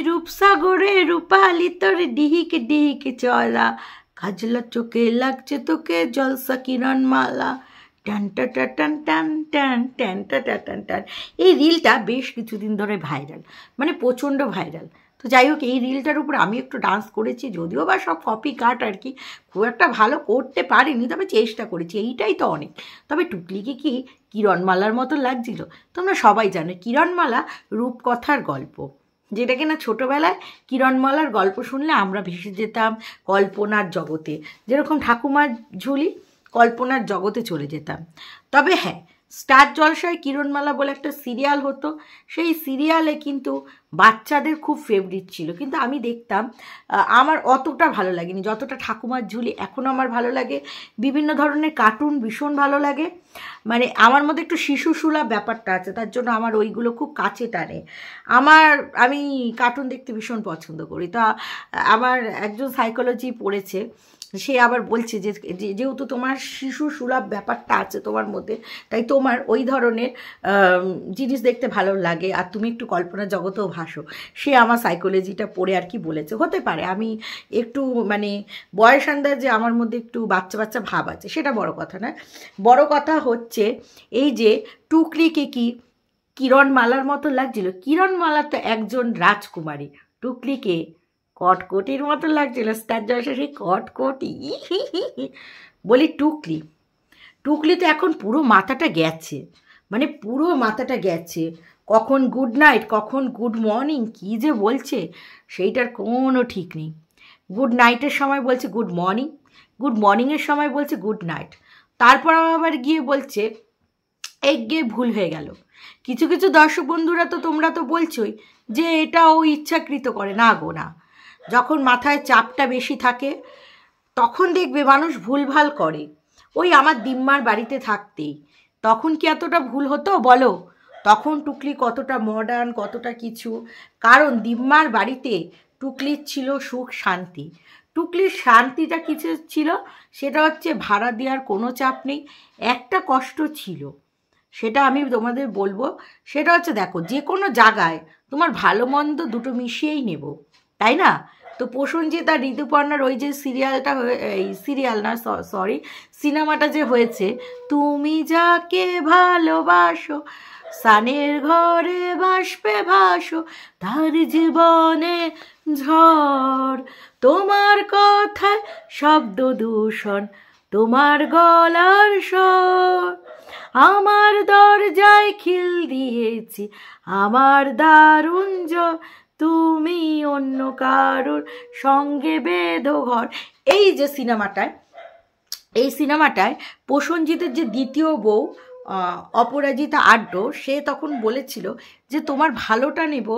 রূপসাগরে রূপালি তোর ডিহিকে ডিহিকে চলা, কাজলা চোখে লাগছে তোকে জলসা কিরণমালা, টান টা টা টান টান টান টান টা টা টান টান। এই রিলটা বেশ কিছুদিন ধরে ভাইরাল, মানে প্রচণ্ড ভাইরাল। তো যাই হোক, এই রিলটার উপর আমি একটু ডান্স করেছি, যদিও বা সব কপি কাট আর কি, খুব একটা ভালো করতে পারিনি, তবে চেষ্টা করেছি, এইটাই তো অনেক। তবে টুকলিকে কি কিরণমালার মতো লাগছিল? তোমরা সবাই জানো কিরণমালা রূপকথার গল্প, যেটা কিনা ছোটোবেলায় কিরণমালার গল্প শুনলে আমরা ভেসে যেতাম কল্পনার জগতে, যেরকম ঠাকুমার ঝুলি, কল্পনার জগতে চলে যেতাম। তবে হ্যাঁ, স্টার জলসায় কিরণমালা বলে একটা সিরিয়াল হতো, সেই সিরিয়ালে কিন্তু বাচ্চাদের খুব ফেভারিট ছিল, কিন্তু আমি দেখতাম আমার অতটা ভালো লাগেনি যতটা ঠাকুমার ঝুলি এখন আমার ভালো লাগে। বিভিন্ন ধরনের কার্টুন ভীষণ ভালো লাগে, মানে আমার মধ্যে একটু শিশুসুলভ ব্যাপারটা আছে, তার জন্য আমার ওইগুলো খুব কাছে টানে। আমি কার্টুন দেখতে ভীষণ পছন্দ করি। তা আমার একজন সাইকোলজি পড়েছে, সে আবার বলছে যে যেহেতু তোমার শিশু সুলভ ব্যাপারটা আছে তোমার মধ্যে, তাই তোমার ওই ধরনের জিনিস দেখতে ভালো লাগে, আর তুমি একটু কল্পনা জগতেও ভাসো। সে আমার সাইকোলজিটা পড়ে আর কি বলেছে। হতে পারে আমি একটু মানে বয়স আন্দাজে আমার মধ্যে একটু বাচ্চা বাচ্চা ভাব আছে, সেটা বড় কথা না। বড় কথা হচ্ছে এই যে টুকলিকে কি কিরণমালার মতো লাগছিল? কিরণমালা তো একজন রাজকুমারী, টুকলিকে কটকটির মতো লাগছিল। স্টার জলসা সেই কটকটি বলি, টুকলি তো এখন পুরো মাথাটা গেছে, মানে পুরো মাথাটা গেছে। কখন গুড নাইট, কখন গুড মর্নিং, কী যে বলছে সেইটার কোনো ঠিক নেই। গুড নাইটের সময় বলছে গুড মর্নিং, গুড মর্নিংয়ের সময় বলছে গুড নাইট, তারপর আবার গিয়ে বলছে গিয়ে ভুল হয়ে গেল। কিছু কিছু দর্শক বন্ধুরা তো তোমরা তো বলছোই যে এটা ও ইচ্ছাকৃত করে। না গো না, যখন মাথায় চাপটা বেশি থাকে তখন দেখবে মানুষ ভুলভাল করে। ওই আমার দিম্মার বাড়িতে থাকতেই তখন কি এতটা ভুল হতো বলো? তখন টুকলি কতটা মডার্ন, কতটা কিছু, কারণ দিম্মার বাড়িতে টুকলির ছিল সুখ শান্তি। টুকলির শান্তিটা কিছু ছিল, সেটা হচ্ছে ভাড়া দেওয়ার কোনো চাপ নেই। একটা কষ্ট ছিল, সেটা আমি তোমাদের বলবো, সেটা হচ্ছে দেখো যে কোনো জায়গায় তোমার ভালো মন্দ দুটো মিশিয়েই নেব, তাই না? তো প্রসেনজিৎ আর ঋতুপর্ণার ওই যে সিরিয়ালটা, এই সিরিয়াল না সরি সিনেমাটা যে হয়েছে, তুমি যাকে ভালোবাসো সানের ঘরে বাষ্পে ভাসো তার জীবনে ঝড়, তোমার কথায় শব্দ দূষণ তোমার গলার স্বর, আমার দরজায় খিল দিয়েছি আমার দারুণ জ্বর, তুমি অন্য কারোর সঙ্গে বেঁধো ঘর। এই যে সিনেমাটায়, এই সিনেমাটায় প্রসেনজিতের যে দ্বিতীয় বউ অপরাজিতা আড্ড, সে তখন বলেছিল যে তোমার ভালোটা নেব,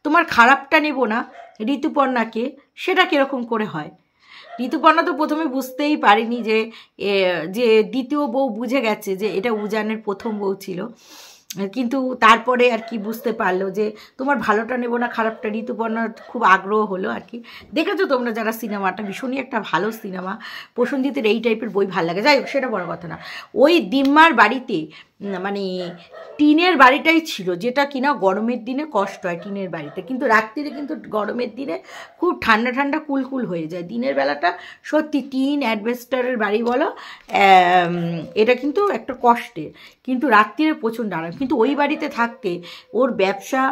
তোমার খারাপটা নেব না ঋতুপর্ণাকে। সেটা কীরকম করে হয়? ঋতুপর্ণা তো প্রথমে বুঝতেই পারিনি যে দ্বিতীয় বউ বুঝে গেছে যে এটা উজানের প্রথম বউ ছিল, কিন্তু তারপরে আর কি বুঝতে পারলো যে তোমার ভালোটা নেব না খারাপটা। ঋতুপর্ণার খুব আগ্রহ হলো আর কি। দেখেছো তোমরা যারা সিনেমাটা, ভীষণই একটা ভালো সিনেমা। প্রসেনজিতের এই টাইপের বই ভালো লাগে। যাই হোক, সেটা বড় কথা না। ওই দিম্মার বাড়িতে মানে টিনের বাড়িটাই ছিল, যেটা কিনা গরমের দিনে কষ্ট হয় টিনের বাড়িতে, কিন্তু রাত্রিরে কিন্তু গরমের দিনে খুব ঠান্ডা ঠান্ডা কুলকুল হয়ে যায়। দিনের বেলাটা সত্যি টিন অ্যাডভেস্টারের বাড়ি বলো, এটা কিন্তু একটা কষ্টের, কিন্তু রাত্রিরে প্রচণ্ড আরাম। কিন্তু ওই বাড়িতে থাকতে ওর ব্যবসা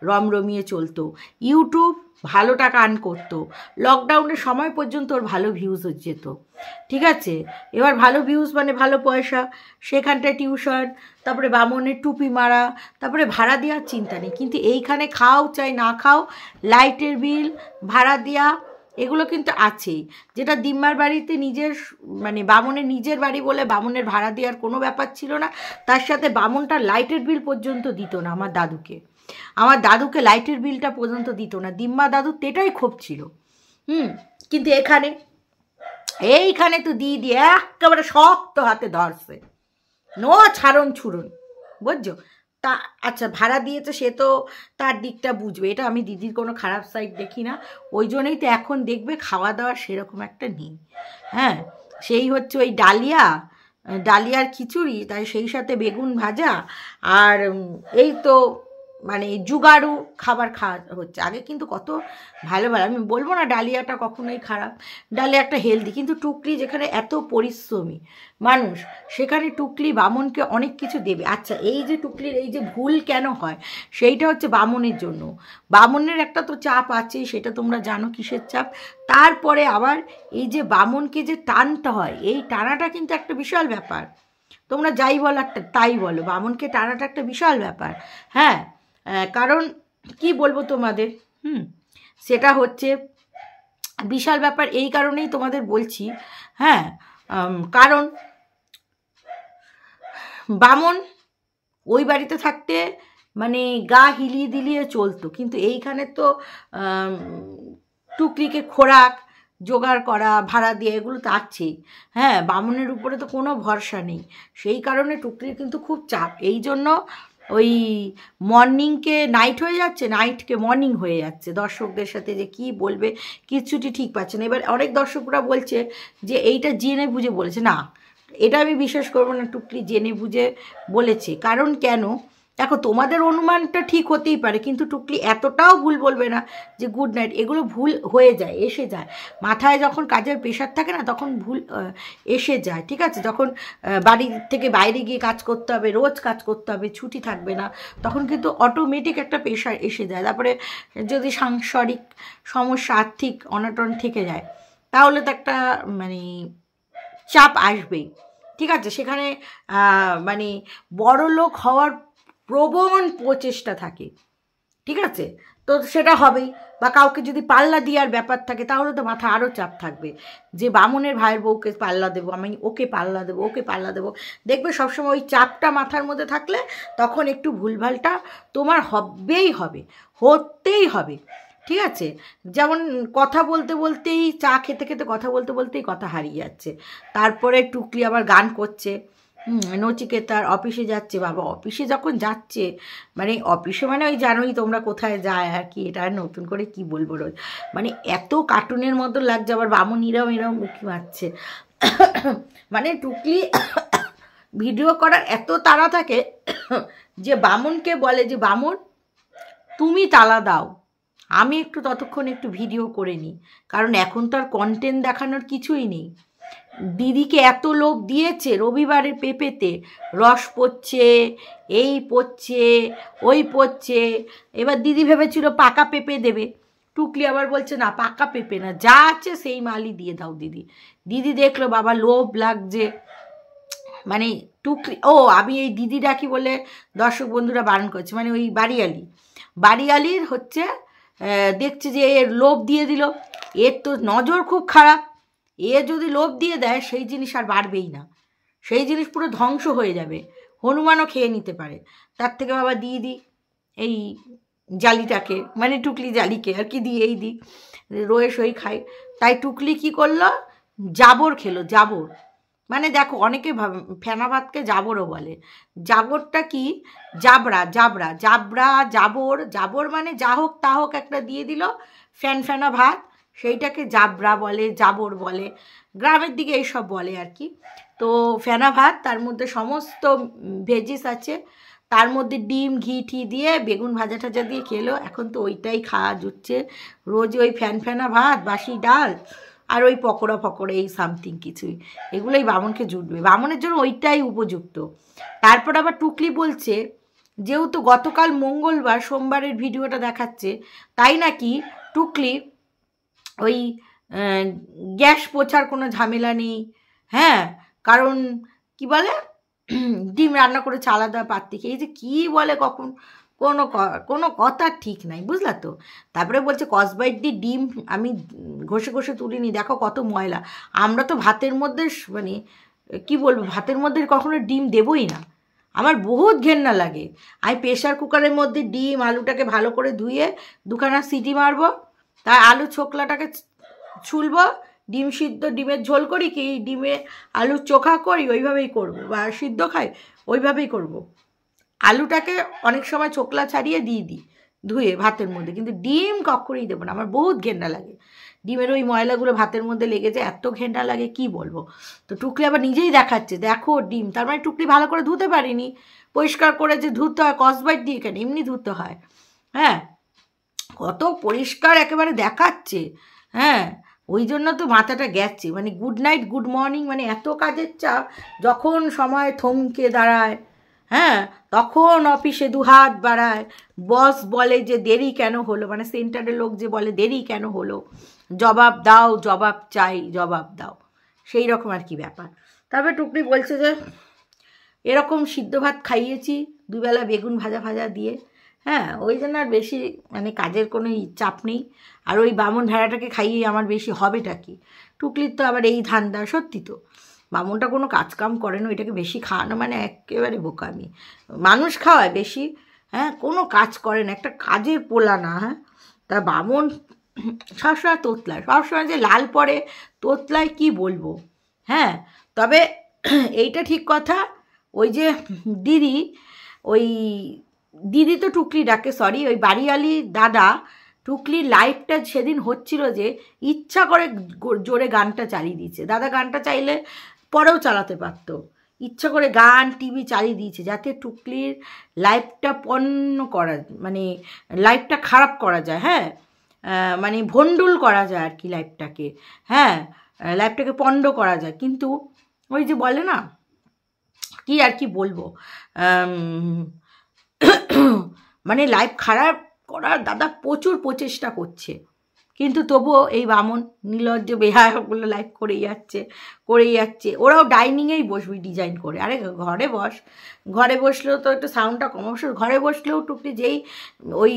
রমরমিয়ে চলতো, ইউটিউব ভালো টাকা আর্ন করতো, লকডাউনের সময় পর্যন্ত ওর ভালো ভিউজ যেত, ঠিক আছে? এবার ভালো ভিউজ মানে ভালো পয়সা, সেখানটায় টিউশন, তারপরে বামনের টুপি মারা, তারপরে ভাড়া দেওয়ার চিন্তা নেই। কিন্তু এইখানে খাও চাই না খাও, লাইটের বিল, ভাড়া দেওয়া, এগুলো কিন্তু আছেই। যেটা দিম্মার বাড়িতে নিজের মানে বামনের নিজের বাড়ি বলে বামনের ভাড়া দেওয়ার কোনো ব্যাপার ছিল না। তার সাথে বামনটা লাইটের বিল পর্যন্ত দিত না আমার দাদুকে লাইটের বিলটা পর্যন্ত দিত না। দিম্মা দাদুর এটাই ক্ষোভ ছিল। কিন্তু এইখানে তো দিদি একেবারে শক্ত হাতে ধরছে, নো ছাড়ন ছুড়ন, বুঝছো? তা আচ্ছা, ভাড়া দিয়েছে, সে তো তার দিকটা বুঝবে, এটা আমি দিদির কোনো খারাপ সাইড দেখি না। ওই জন্যই তো এখন দেখবে খাওয়া দাওয়া সেরকম একটা নেই। হ্যাঁ, সেই হচ্ছে ওই ডালিয়ার খিচুড়ি, তাই সেই সাথে বেগুন ভাজা, আর এই তো মানে জুগাড়ু খাবার খাওয়া হচ্ছে। আগে কিন্তু কত ভালো ভালো, আমি বলবো না ডালিয়াটা কখনোই খারাপ, ডালিয়াটা হেলদি, কিন্তু টুকলি যেখানে এত পরিশ্রমী মানুষ, সেখানে টুকলি বামনকে অনেক কিছু দেবে। আচ্ছা, এই যে টুকলির এই যে ভুল কেন হয়, সেইটা হচ্ছে বামনের জন্য। বামনের একটা তো চাপ আছে, সেটা তোমরা জানো কিসের চাপ। তারপরে আবার এই যে বামনকে যে টানতে হয়, এই টানাটা কিন্তু একটা বিশাল ব্যাপার। তোমরা যাই বলো একটা তাই বলো, বামনকে টানাটা একটা বিশাল ব্যাপার। হ্যাঁ, কারণ কি বলবো তোমাদের, সেটা হচ্ছে বিশাল ব্যাপার। এই কারণেই তোমাদের বলছি, হ্যাঁ, কারণ বামন ওই বাড়িতে থাকতে মানে গা হিলিয়ে দিলিয়ে চলতো, কিন্তু এইখানে তো টুকলিকে খোরাক জোগাড় করা, ভাড়া দিয়ে, এগুলো তো আছেই। হ্যাঁ, বামনের উপরে তো কোনো ভরসা নেই, সেই কারণে টুকলির কিন্তু খুব চাপ। এই জন্য ওই মর্নিংকে নাইট হয়ে যাচ্ছে, নাইটকে মর্নিং হয়ে যাচ্ছে, দর্শকদের সাথে যে কি বলবে কিচ্ছুটি ঠিক পাচ্ছে না। এবার অনেক দর্শকরা বলছে যে এইটা জেনে বুঝে বলেছে, না এটা আমি বিশ্বাস করবো না, টুকলি জেনে বুঝে বলেছে। কারণ কেন, দেখো তোমাদের অনুমানটা ঠিক হতেই পারে, কিন্তু টুকলি এতটাও ভুল বলবে না যে গুড নাইট। এগুলো ভুল হয়ে যায়, এসে যায় মাথায়, যখন কাজের প্রেশার থাকে না তখন ভুল এসে যায়, ঠিক আছে। যখন বাড়ি থেকে বাইরে গিয়ে কাজ করতে হবে, রোজ কাজ করতে হবে, ছুটি থাকবে না, তখন কিন্তু অটোমেটিক একটা প্রেশার এসে যায়। তারপরে যদি সাংসারিক সমস্যা, আর্থিক অনটন থেকে যায়, তাহলে তো একটা মানে চাপ আসবেই, ঠিক আছে। সেখানে মানে বড়লোক হওয়ার প্রবণ প্রচেষ্টা থাকে, ঠিক আছে, তো সেটা হবেই। বা কাউকে যদি পাল্লা দেওয়ার ব্যাপার থাকে, তাহলে তো মাথা আরও চাপ থাকবে যে বামুনের ভাইয়ের বউকে পাল্লা দেবো, আমি ওকে পাল্লা দেবো, ওকে পাল্লা দেবো। দেখবে সবসময় ওই চাপটা মাথার মধ্যে থাকলে তখন একটু ভুলভালটা তোমার হবেই হবে, হতেই হবে, ঠিক আছে। যেমন কথা বলতে বলতেই, চা খেতে খেতে কথা বলতে বলতেই কথা হারিয়ে যাচ্ছে। তারপরে টুকলি আবার গান করছে, নচিকেতার অফিসে যাচ্ছে। বাবা অফিসে যখন যাচ্ছে, মানে অফিসে মানে ওই জানোই তোমরা কোথায় যায় আর কি, এটা আর নতুন করে কি বলবো রোজ, মানে এত কার্টুনের মতো লাগছে। আবার বামুন এরম এরম মুখি মারছে, মানে টুকলি ভিডিও করার এত তাড়া থাকে যে বামুনকে বলে যে বামুন তুমি তালা দাও, আমি একটু ততক্ষণ একটু ভিডিও করে নিই, কারণ এখন তো আর কন্টেন্ট দেখানোর কিছুই নেই। দিদিকে এত লোভ দিয়েছে, রবিবারের পেঁপেতে রস পড়ছে, এই পড়ছে, ওই পড়ছে। এবার দিদি ভেবেছিল পাকা পেঁপে দেবে, টুকলি আবার বলছে না পাকা পেঁপে না, যা আছে সেই মালই দিয়ে দাও দিদি। দিদি দেখলো বাবা লোভ লাগছে, মানে টুকলি, ও আমি এই দিদি ডাকি বলে দর্শক বন্ধুরা বারণ করছে, মানে ওই বাড়িয়ালির হচ্ছে দেখছে যে এর লোভ দিয়ে দিল, এর তো নজর খুব খারাপ, এ যদি লোভ দিয়ে দেয় সেই জিনিস আর বাড়বেই না, সেই জিনিস পুরো ধ্বংস হয়ে যাবে, হনুমানও খেয়ে নিতে পারে। তার থেকে বাবা দিয়ে দিই এই জালিটাকে, মানে টুকলি জালিকে আর কি দিয়েই দিই, রয়ে সই খাই। তাই টুকলি কি করলো, জাবর খেলো, জাবর মানে দেখো অনেকে ফেনা ভাতকে জাবরও বলে। জাবরটা কি, জাবরা, জাবরা, জাবরা, জাবর, জাবর মানে যা হোক তা হোক একটা দিয়ে দিল ফ্যানা ভাত, সেইটাকে জাবরা বলে, জাবর বলে, গ্রামের দিকে এইসব বলে আর কি। তো ফেনা ভাত, তার মধ্যে সমস্ত ভেজিস আছে, তার মধ্যে ডিম ঘি ঠি দিয়ে বেগুন ভাজা টাজা দিয়ে খেলো। এখন তো ওইটাই খাওয়া জুটছে, রোজ ওই ফ্যানা ভাত, বাসি ডাল আর ওই পকোড়া ফকোড়া, এই সামথিং কিছুই, এগুলোই বামনকে জুটবে, বামনের জন্য ওইটাই উপযুক্ত। তারপর আবার টুকলি বলছে যেহেতু গতকাল মঙ্গলবার, সোমবারের ভিডিওটা দেখাচ্ছে, তাই নাকি টুকলি ওই গ্যাস পোছার কোনো ঝামেলা নেই। হ্যাঁ, কারণ কি বলে ডিম রান্না করে আলাদা পাত্রে খেয়ে, এই যে কী বলে কখন কোনো কথা ঠিক নাই, বুঝলা তো। তারপরে বলছে কসবাইট দিয়ে ডিম আমি ঘষে ঘষে তুলিনি, দেখো কত ময়লা। আমরা তো ভাতের মধ্যে মানে কি বলবো, ভাতের মধ্যে কখনো ডিম দেবই না, আমার বহুত ঘেন্না লাগে। আমি প্রেশার কুকারের মধ্যে ডিম আলুটাকে ভালো করে ধুয়ে দুখানা সিটি মারবো, তার আলু ছোকলাটাকে ছুলবো, ডিম সিদ্ধ, ডিমের ঝোল করি কি ডিমে আলুর চোখা করি, ওইভাবেই করবো, বা সিদ্ধ খাই ওইভাবেই করবো। আলুটাকে অনেক সময় ছোকলা ছাড়িয়ে দিয়ে দিই ধুয়ে ভাতের মধ্যে, কিন্তু ডিম কখনই দেবো না, আমার বহুত ঘেন্না লাগে। ডিমের ওই ময়লাগুলো ভাতের মধ্যে লেগে যায়, এত ঘেন্টা লাগে কি বলবো। তো টুকলি আবার নিজেই দেখাচ্ছে, দেখো ডিম, তার মানে টুকলি ভালো করে ধুতে পারিনি, পরিষ্কার করে যে ধুতে হয় কসবাইট দিয়ে, কেন এমনি ধুতে হয়, হ্যাঁ কত পরিষ্কার একেবারে দেখাচ্ছে, হ্যাঁ ওই জন্য তো মাথাটা গেছে, মানে গুড নাইট গুড মর্নিং, মানে এত কাজের চাপ, যখন সময় থমকে দাঁড়ায়, হ্যাঁ তখন অফিসে দুহাত বাড়ায়, বস বলে যে দেরি কেন হলো, মানে সেন্টারের লোক যে বলে দেরি কেন হলো, জবাব দাও, জবাব চাই, জবাব দাও, সেই রকম আর কি ব্যাপার। তারপরে টুকলি বলছে যে এরকম সিদ্ধ ভাত খাইয়েছি, দুবেলা বেগুন ভাজা ভাজা দিয়ে, হ্যাঁ ওই জন্য আর বেশি মানে কাজের কোনো চাপ নেই, আর ওই বামুন ভেড়াটাকে খাইয়ে আমার বেশি হবেটা কি। টুকলির তো আবার এই ধান্দা, সত্যি তো বামুনটা কোনো কাজকাম করে না, ওইটাকে বেশি খাওয়ানো মানে একেবারে বোকামি, মানুষ খাওয়ায় বেশি, হ্যাঁ কোনো কাজ করে না, একটা কাজের পোলা না, হ্যাঁ তা বামুন সবসময় তোতলায়, সবসময় যে লাল পড়ে তোতলায় কি বলবো, হ্যাঁ তবে এইটা ঠিক কথা, ওই যে দিদি, ওই দিদি তো টুকলি ডাকে, সরি ওই বাড়িওয়ালি দাদা, টুকলির লাইফটা সেদিন হচ্ছিল যে ইচ্ছা করে জোরে গানটা চালিয়ে দিয়েছে, দাদা গানটা চাইলে পরেও চালাতে পারতো, ইচ্ছা করে গান টিভি চালিয়ে দিয়েছে যাতে টুকলির লাইফটা পণ্য করা, মানে লাইফটা খারাপ করা যায়, হ্যাঁ মানে ভণ্ডুল করা যায় আর কি লাইফটাকে, হ্যাঁ লাইফটাকে পণ্ড করা যায়, কিন্তু ওই যে বলে না কি আর কি বলবো, মানে লাইফ খারাপ করার দাদা প্রচুর প্রচেষ্টা করছে, কিন্তু তবুও এই বামন নির্লজ্জ বেহায়াগুলো লাইফ করেই যাচ্ছে, ওরাও ডাইনিংয়েই বসবি ডিজাইন করে, আরে ঘরে বস, ঘরে বসলেও তো একটু সাউন্ডটা কম, অবশ্য ঘরে বসলেও টুকলি যেই ওই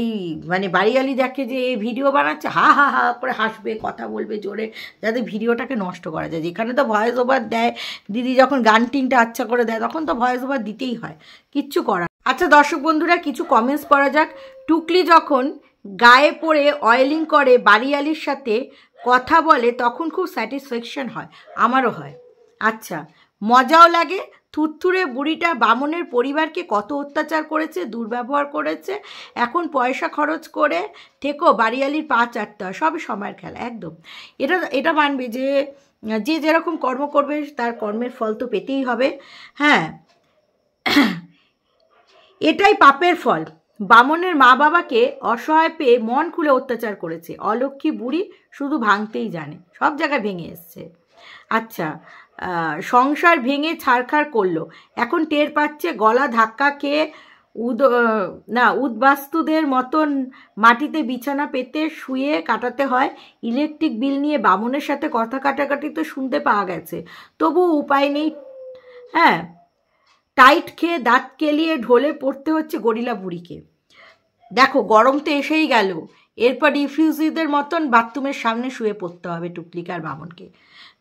মানে বাড়িওয়ালি দেখে যে ভিডিও বানাচ্ছে হা হা হা করে হাসবে, কথা বলবে জোরে, যাতে ভিডিওটাকে নষ্ট করা যায়, যেখানে তো ভয়েস ওভার দেয় দিদি, যখন গান টিনটা আচ্ছা করে দেয় তখন তো ভয়েস ওভার দিতেই হয়, কিচ্ছু করার। আচ্ছা দর্শক বন্ধুরা কিছু কমেন্টস পড়া যাক। টুকলি যখন গায়ে পড়ে অয়েলিং করে বাড়িওয়ালির সাথে কথা বলে তখন খুব স্যাটিসফ্যাকশন হয়, আমারও হয়। আচ্ছা মজাও লাগে, থুরথুরে বুড়িটা বামনের পরিবারকে কত অত্যাচার করেছে, দুর্ব্যবহার করেছে, এখন পয়সা খরচ করে থেকো বাড়িওয়ালির পা চাটতে হয়, সবই সময়ের খেলা, একদম এটা মানবে যে যে যেরকম কর্ম করবে তার কর্মের ফল তো পেতেই হবে, হ্যাঁ এটাই পাপের ফল। বামনের মা বাবাকে অসহায় পেয়ে মন খুলে অত্যাচার করেছে, অলক্ষী বুড়ি শুধু ভাঙতেই জানে, সব জায়গায় ভেঙে এসছে। আচ্ছা সংসার ভেঙে ছাড়খাড় করলো, এখন টের পাচ্ছে গলা ধাক্কা খেয়ে উদ্বাস্তুদের মতন মাটিতে বিছানা পেতে শুয়ে কাটাতে হয়, ইলেকট্রিক বিল নিয়ে বামনের সাথে কথা কাটাকাটি তো শুনতে পাওয়া গেছে, তবু উপায় নেই, হ্যাঁ টাইট খেয়ে দাঁত কেলিয়ে ঢলে পড়তে হচ্ছে গরিলা বুড়িকে। দেখো গরম তো এসেই গেল, এরপর রিফিউজিদের মতন বাথরুমের সামনে শুয়ে পড়তে হবে টুকলিকে আর বামনকে,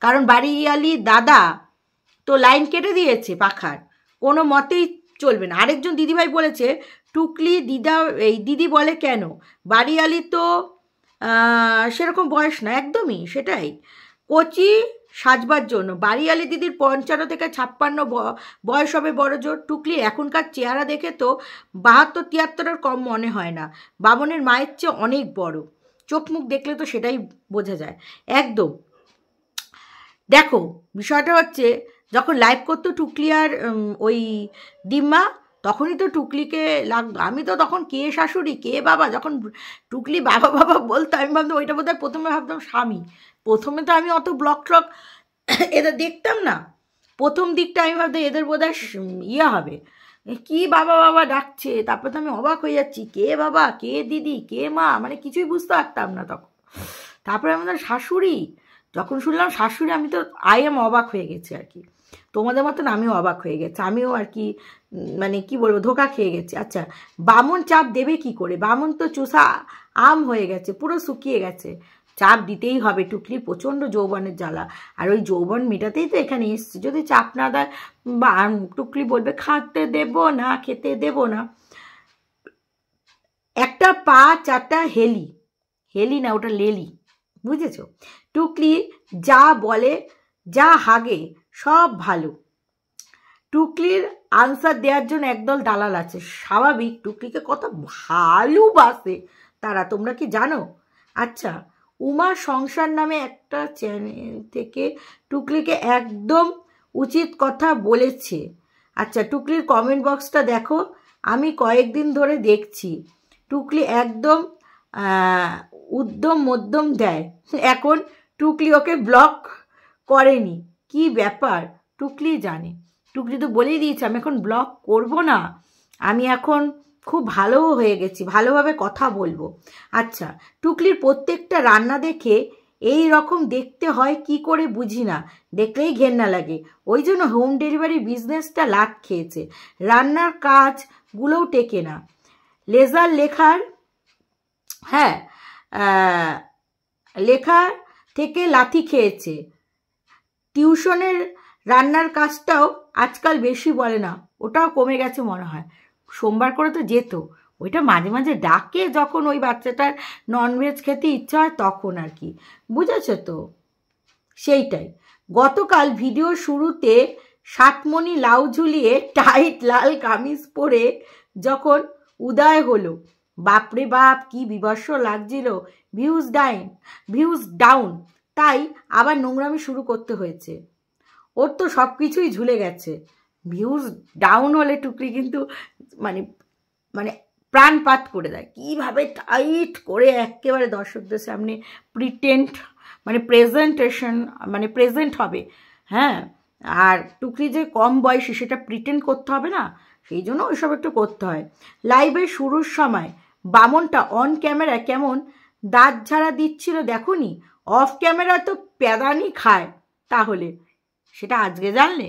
কারণ বাড়িওয়ালি দাদা তো লাইন কেটে দিয়েছে পাখার, কোনো মতেই চলবে না। আরেকজন দিদিভাই বলেছে টুকলি দিদি বলে কেন, বাড়িওয়ালি তো সেরকম বয়স না, একদমই সেটাই, কচি সাজবার জন্য, বাড়িওয়ালি দিদির 55 থেকে 56 বয়স হবে বড় জোর, টুকলি এখনকার চেহারা দেখে তো 72-73 কম মনে হয় না, বামনের মায়ের চেয়ে অনেক বড়, চোখ মুখ দেখলে তো সেটাই বোঝা যায় একদম। দেখো বিষয়টা হচ্ছে যখন লাইভ করতো টুকলি আর ওই ডিম্মা, তখনই তো টুকলিকে লাগতো, আমি তো তখন কে শাশুড়ি কে বাবা, যখন টুকলি বাবা বাবা বলতো আমি ভাবতাম ওইটা বোধহয় প্রথমে ভাবতাম স্বামী, প্রথমে তো আমি অত ব্লগ ট্লগ এদের দেখতাম না, প্রথম দিকটা আমি ভাবতাম এদের বোধহয় ইয়ে হবে, কি বাবা বাবা ডাকছে, তারপর তো আমি অবাক হয়ে যাচ্ছি কে বাবা কে দিদি কে মা, মানে কিছুই বুঝতে পারতাম না তখন। তারপরে আমাদের শাশুড়ি, যখন শুনলাম শাশুড়ি আমি তো অবাক হয়ে গেছি আর কি, তোমাদের মতন আমিও অবাক হয়ে গেছি, আমিও আর কি মানে কি বলবো ধোকা খেয়ে গেছি। আচ্ছা বামন চাপ দেবে কি করে, বামন তো চুষা আম হয়ে গেছে, পুরো শুকিয়ে গেছে, চাপ দিতেই হবে, টুকলির প্রচণ্ড যৌবনের জ্বালা, আর ওই যৌবন মেটাতেই তো এখানে এসছে, যদি চাপ না দেয় বা টুকলি বলবে খাতে দেব না খেতে দেব না। একটা পা চারটা হেলি না ওটা লেলি, বুঝেছো, টুকলি যা বলে যা হাগে সব ভালো, টুকলির আনসার দেওয়ার জন্য একদল দালাল আছে, স্বাভাবিক টুকলিকে কত ভালোবাসে তারা, তোমরা কি জানো? আচ্ছা উমা সংসার নামে একটা চ্যানেল থেকে টুকলিকে একদম উচিত কথা বলেছে। আচ্ছা, টুকলির কমেন্ট বক্সটা দেখো, আমি কয়েকদিন ধরে দেখছি টুকলি একদম উদ্যম মধ্যম দেয়। এখন টুকলি ওকে ব্লক করেনি, কি ব্যাপার টুকলি জানে। টুকলি তো বলেই দিয়েছে আমি এখন ব্লক করব না, আমি এখন খুব ভালো হয়ে গেছি, ভালোভাবে কথা বলবো। আচ্ছা, টুকলির প্রত্যেকটা রান্না দেখে এই রকম দেখতে হয় কি করে বুঝি না, দেখলেই ঘেন্না লাগে। ওই জন্য হোম ডেলিভারি বিজনেসটা লাট খেয়েছে, রান্নার কাজগুলোও টেকে না। লেজার লেখার লেখা থেকে লাথি খেয়েছে। টিউশনের রান্নার কাজটাও আজকাল বেশি বলে না, ওটাও কমে গেছে মনে হয়। সোমবার করে তো যেত, ওইটা মাঝে মাঝে ডাকে যখন ওই বাচ্চাটার ননভেজ খেতে ইচ্ছা হয় তখন আর কি, বুঝেছো তো, সেইটাই। গতকাল ভিডিও শুরুতে সাতমণি লাউ ঝুলিয়ে টাইট লাল কামিজ পরে যখন উদয় হলো, বাপরে বাপ কি বিভৎস লাগছিল। ভিউজ ডাউন, তাই আবার নোংরামি শুরু করতে হয়েছে। ওর তো সব কিছুই ঝুলে গেছে। ভিউজ ডাউন হলে টুকলি কিন্তু মানে মানে প্রাণপাত করে দেয়, কীভাবে টাইট করে একেবারে দর্শকদের সামনে প্রেজেন্ট হবে। হ্যাঁ, আর টুকলি যে কম বয়সী সেটা প্রিটেন্ড করতে হবে না, সেই জন্য ওইসব একটু করতে হয়। লাইভের শুরুর সময় বামনটা অন ক্যামেরা কেমন দাঁত ঝাড়া দিচ্ছিল দেখোনি? অফ ক্যামেরা তো প্যাদানি খায়, তাহলে সেটা আজকে জানলে?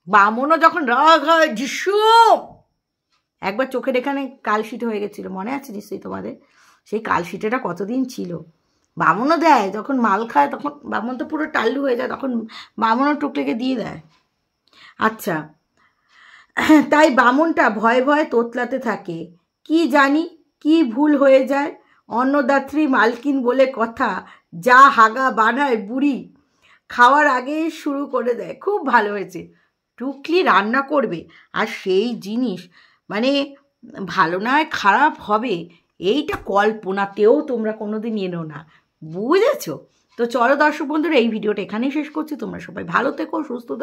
বামনও যখন রাগ হয় যিশুম, একবার চোখের এখানে কালশিট হয়ে গেছিলো, মনে আছে নিশ্চয়ই তোমাদের? সেই কালশিটেটা কতদিন ছিল। বামনও দেয় যখন মাল খায়, তখন বামন তো পুরো টাল্লু হয়ে যায়, তখন বামনও টুকলিকে দিয়ে দেয়। আচ্ছা, তাই বামনটা ভয়ে ভয়ে তোতলাতে থাকে, কি জানি কি ভুল হয়ে যায়। অন্নদাত্রী মালকিন বলে কথা, যা হাগা বানায় বুড়ি খাওয়ার আগেই শুরু করে দেয়। খুব ভালো হয়েছে, টুকলি রান্না করবে আর সেই জিনিস মানে ভালো নয় খারাপ হবে এইটা কল্পনাতেও তোমরা কোনোদিন এনো না, বুঝেছো তো? চলো দর্শক বন্ধুরা, এই ভিডিওটা এখানেই শেষ করছি। তোমরা সবাই ভালো থেকো, সুস্থ থেকো।